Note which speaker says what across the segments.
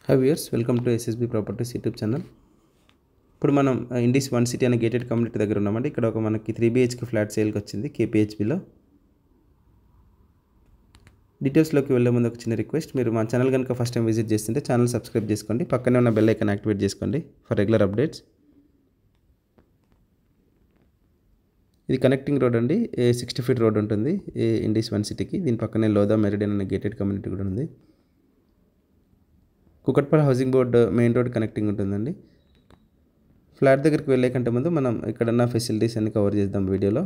Speaker 1: High viewers, welcome to SSB properties YouTube channel. ఇప్పుడు మనం ఇండిస్ one city అనే gated community దగ్గర ఉన్నామండి. ఇక్కడ ఒక మనకి 3 BHK ఫ్లాట్ సేల్కి వచ్చింది కేపీహెచ్బిలో. డీటెయిల్స్లోకి వెళ్ళే ముందు ఒక చిన్న రిక్వెస్ట్, మీరు మా ఛానల్ కనుక ఫస్ట్ టైం విజిట్ చేస్తుంటే ఛానల్ సబ్స్క్రైబ్ చేసుకోండి, పక్కనే ఉన్న బెల్ ఐకాన్ యాక్టివేట్ చేసుకోండి ఫర్ రెగ్యులర్ అప్డేట్స్. ఇది కనెక్టింగ్ రోడ్ అండి, 60 ఫీట్ రోడ్ ఉంటుంది ఇండిస్ వన్ సిటీకి. దీని పక్కనే లోదా మెరిడియన్ అనే గేటెడ్ కమ్యూనిటీ కూడా ఉంది. Kukatpally housing board main road connecting ఉంటుందండి. ఫ్లాట్ దగ్గరికి వెళ్ళే కంటే ముందు మనం ఇక్కడున్న ఫెసిలిటీస్ అన్ని కవర్ చేద్దాం వీడియోలో.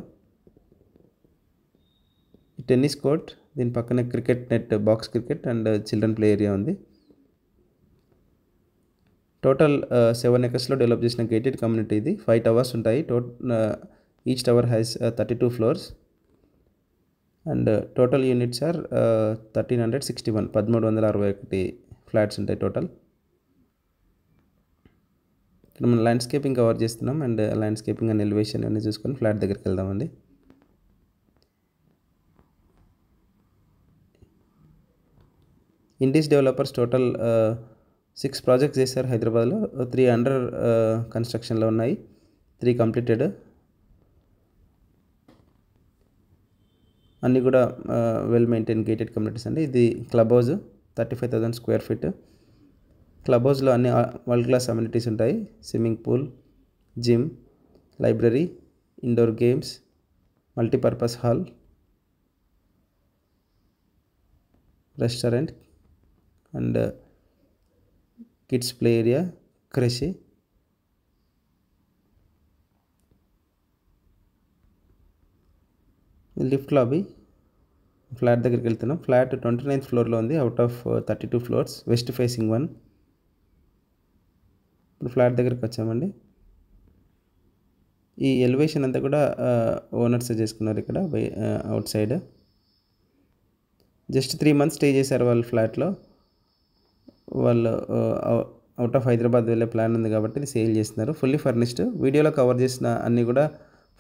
Speaker 1: టెన్నిస్ కోర్ట్, దీని పక్కనే cricket net, box cricket and children play area ఉంది. టోటల్ 7 acresలో డెవలప్ చేసిన గేటెడ్ కమ్యూనిటీ ఇది. 5 towers ఉంటాయి. Each tower has 32 floors and total units are 1361, 1361 flats ఉంటాయి టోటల్. ఇక్కడ మనం ల్యాండ్స్కేపింగ్ కవర్ చేస్తున్నాం అండ్ ల్యాండ్స్కేపింగ్ అండ్ ఎలివేషన్ అన్నీ చూసుకొని ఫ్లాట్ దగ్గరికి వెళ్దామండి. ఇండిస్ డెవలపర్స్ టోటల్ 6 ప్రాజెక్ట్స్ చేశారు హైదరాబాద్లో. 3 అండర్ కన్స్ట్రక్షన్లో ఉన్నాయి, 3 కంప్లీటెడ్. అన్నీ కూడా వెల్ మెయింటైన్ గేటెడ్ కమ్యూనిటీస్ అండి. ఇది club house, 35,000 square feet. Club హౌస్లో అన్ని వరల్డ్ క్లాస్ అమ్యూనిటీస్ ఉంటాయి. Swimming pool, gym, library, indoor games, multipurpose hall, restaurant and kids play area, creche. Lift lobby. Flat దగ్గరికి వెళ్తున్నాం. ఫ్లాట్ 29th floorలో ఉంది out of 32 floors, west facing 1. ఇప్పుడు flat దగ్గరికి వచ్చామండి. ఈ ఎలివేషన్ అంతా కూడా ఓనర్స్ చేసుకున్నారు ఇక్కడ out side. Just 3 months stay చేశారు వాళ్ళు ఫ్లాట్లో. వాళ్ళు అవుట్ ఆఫ్ హైదరాబాద్ వెళ్ళే ప్లాన్ ఉంది కాబట్టి ఇది సేల్ చేస్తున్నారు. Fully furnished. వీడియోలో కవర్ చేసిన అన్నీ కూడా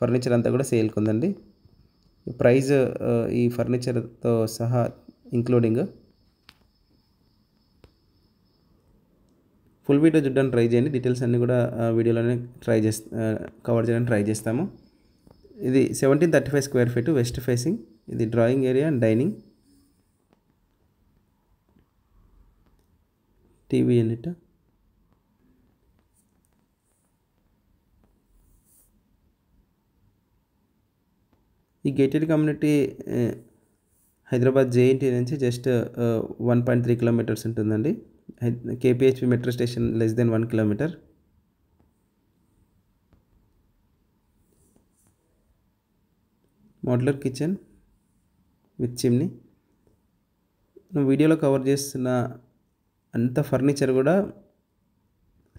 Speaker 1: ఫర్నిచర్ అంతా కూడా సేల్కి ఉందండి. ప్రైజ్ ఈ ఫర్నిచర్తో సహా ఇంక్లూడింగ్. ఫుల్ వీడియో చూడడానికి ట్రై చేయండి. డీటెయిల్స్ అన్నీ కూడా వీడియోలోనే కవర్ చేయడానికి ట్రై చేస్తాము. ఇది 1735 square feet వెస్ట్ ఫేసింగ్. ఇది drawing area and dining, TV unit. ఈ గేటెడ్ కమ్యూనిటీ హైదరాబాద్ జేఎన్టీ నుంచి జస్ట్ 1.3 kilometers ఉంటుందండి. KPHB metro station less than 1 kilometer. Modular kitchen with chimney. వీడియోలో కవర్ చేస్తున్న అంత ఫర్నిచర్ కూడా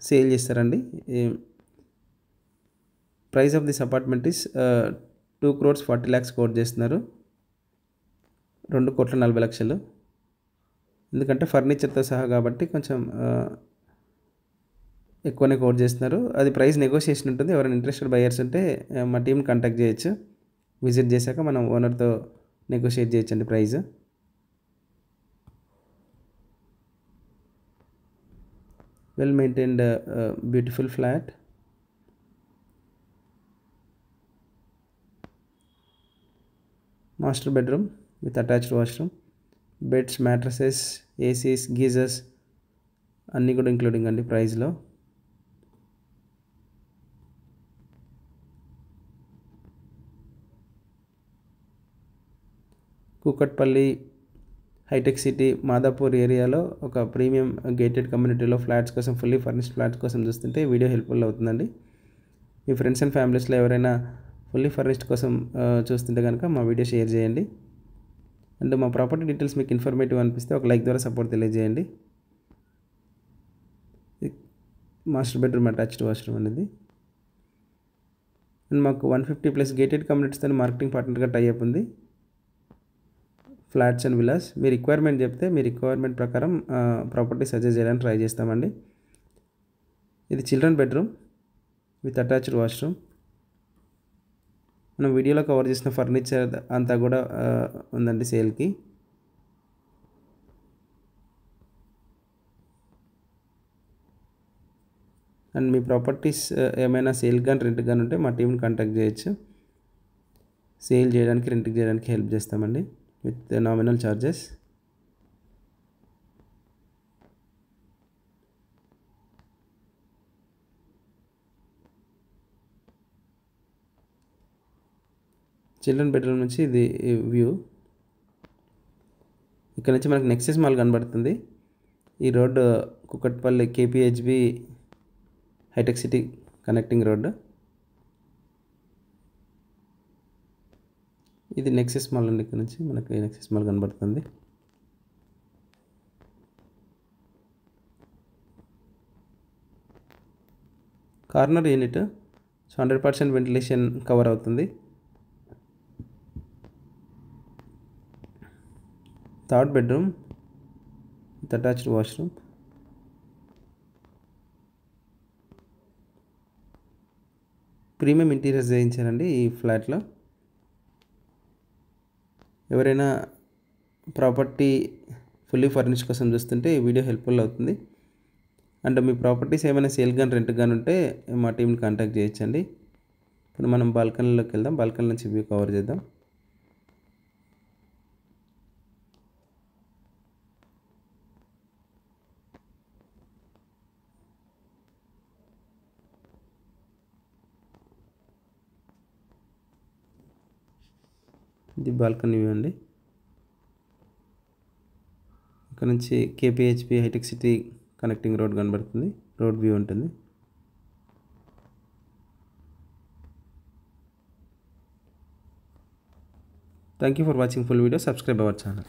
Speaker 1: సేల్ చేస్తారండి. Price of this apartment is 2,40,00,000 quote చేస్తున్నారు. 2,40,00,000. ఎందుకంటే ఫర్నిచర్తో సహా కాబట్టి కొంచెం ఎక్కువనే కోట్ చేస్తున్నారు. అది ప్రైస్ నెగోషియేషన్ ఉంటుంది. ఎవరైనా ఇంట్రెస్టెడ్ బయర్స్ ఉంటే మా టీమ్ కాంటాక్ట్ చేయొచ్చు. విజిట్ చేశాక మనం ఓనర్తో నెగోషియేట్ చేయొచ్చండి price. Well maintained beautiful flat. Master bedroom with attached washroom, beds, mattresses, ACs, geysers అన్నీ కూడా ఇంక్లూడింగ్ అండి ప్రైస్లో. కూకట్పల్లి హైటెక్ సిటీ మాదాపూర్ ఏరియాలో ఒక ప్రీమియం గేటెడ్ కమ్యూనిటీలో ఫ్లాట్స్ కోసం, ఫుల్లీ ఫర్నిష్డ్ ఫ్లాట్స్ కోసం చూస్తుంటే వీడియో హెల్ప్ఫుల్ అవుతుందండి. మీ ఫ్రెండ్స్ అండ్ ఫ్యామిలీస్లో ఎవరైనా ఫుల్లీ ఫర్నిష్డ్ కోసం చూస్తుంటే కనుక మా వీడియో షేర్ చేయండి. అండ్ మా ప్రాపర్టీ డీటెయిల్స్ మీకు ఇన్ఫర్మేటివ్ అనిపిస్తే ఒక లైక్ ద్వారా సపోర్ట్ తెలియజేయండి. మాస్టర్ బెడ్రూమ్, అటాచ్డ్ వాష్రూమ్ అనేది. అండ్ మాకు 150+ గేటెడ్ కమ్యూనిటీస్తో మార్కెటింగ్ పార్ట్నర్గా టైఅప్ ఉంది. Flats and Vilas. Me requirement చెప్తే మీ రిక్వైర్మెంట్ ప్రకారం ప్రాపర్టీ సజెస్ట్ చేయడానికి ట్రై చేస్తామండి. ఇది children bedroom with attached washroom. మనం వీడియోలో కవర్ చేసిన ఫర్నిచర్ అంతా కూడా ఉందండి సేల్కి. అండ్ మీ ప్రాపర్టీస్ ఏమైనా సేల్ కానీ రెంట్ కానీ ఉంటే మా టీంని కాంటాక్ట్ చేయొచ్చు. సేల్ చేయడానికి రెంట్కి చేయడానికి హెల్ప్ చేస్తామండి with nominal charges. Children bedroom నుంచి ఇది వ్యూ. ఇక్కడ నుంచి మనకు నెక్సెస్ మాల్ కనబడుతుంది. ఈ road Kukatpally KPHB hitech city connecting road. ఇది నెక్సెస్ మాల్ అండి. ఇక్కడ నుంచి మనకి నెక్సెస్ మాల్ కనబడుతుంది. కార్నర్ యూనిట్ 100% వెంటిలేషన్ కవర్ అవుతుంది. Third bedroom with attached washroom. Premium interiors చేయించారండి ఈ ఫ్లాట్లో. ఎవరైనా ప్రాపర్టీ ఫుల్లీ ఫర్నిష్ కోసం చూస్తుంటే ఈ వీడియో హెల్ప్ఫుల్ అవుతుంది. అండ్ మీ ప్రాపర్టీస్ ఏమైనా సేల్ కానీ రెంట్ కానీ ఉంటే మా టీంని కాంటాక్ట్ చేయొచ్చండి. ఇప్పుడు మనం బాల్కనీలోకి వెళ్దాం. బాల్కనీ నుంచి వ్యూ కవర్ చేద్దాం. ఇది బాల్కనీ వ్యూ అండి. ఇక్కడ నుంచి KPHB hitech city connecting road కనబడుతుంది. రోడ్ వ్యూ ఉంటుంది. Thank you for watching full video. Subscribe our channel.